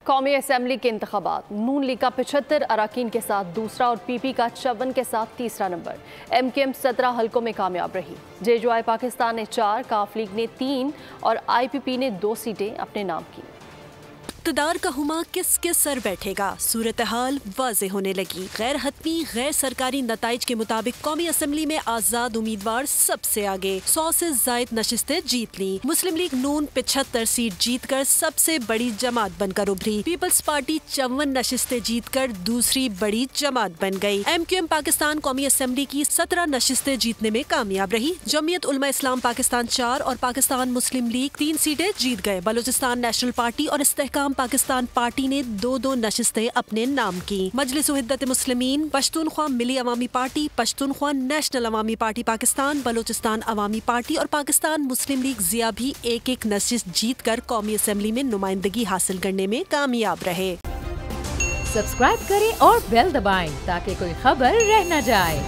قومی اسمبلی کے انتخابات، نون لیگ کا 75 اراکین کے ساتھ دوسرا اور پی پی کا 54 کے ساتھ تیسرا نمبر۔ ایم کیو ایم 17 حلقوں میں کامیاب رہی۔ جے جو آئی پاکستان نے 4، کاف لیگ نے 3 اور آئی پی پی نے 2 سیٹیں اپنے نام کی۔ اقتدار کا ہما کس کے سر بیٹھے گا، صورتحال واضح ہونے لگی۔ غیر حتمی غیر سرکاری نتائج کے مطابق قومی اسمبلی میں آزاد امیدوار سب سے آگے 100 سے زائد نشستیں جیت لی۔ مسلم لیگ نون 75 سیٹ جیت کر سب سے بڑی جماعت بن کر ابھری۔ پیپلز پارٹی 54 نشستیں جیت کر دوسری بڑی جماعت بن گئی۔ ایم کیو ایم پاکستان قومی اسمبلی کی 17 نشستیں جیتنے میں کامیاب رہی۔ جمعیت علماء اسلام پاکستان 4 اور پاکستان مسلم لیگ 3 سیٹیں جیت گئے۔ بلوچستان نیشنل پارٹی اور استحکام پاکستان پارٹی نے 2 نشستیں اپنے نام کی۔ مجلس وحدت مسلمین، پشتونخوا ملی عوامی پارٹی، پشتونخوا نیشنل عوامی پارٹی پاکستان، بلوچستان عوامی پارٹی اور پاکستان مسلم لیگ ضیا بھی 1 نشست جیت کر قومی اسمبلی میں نمائندگی حاصل کرنے میں کامیاب رہے۔ سبسکرائب کریں اور بیل دبائیں تاکہ کوئی خبر رہ نہ جائے۔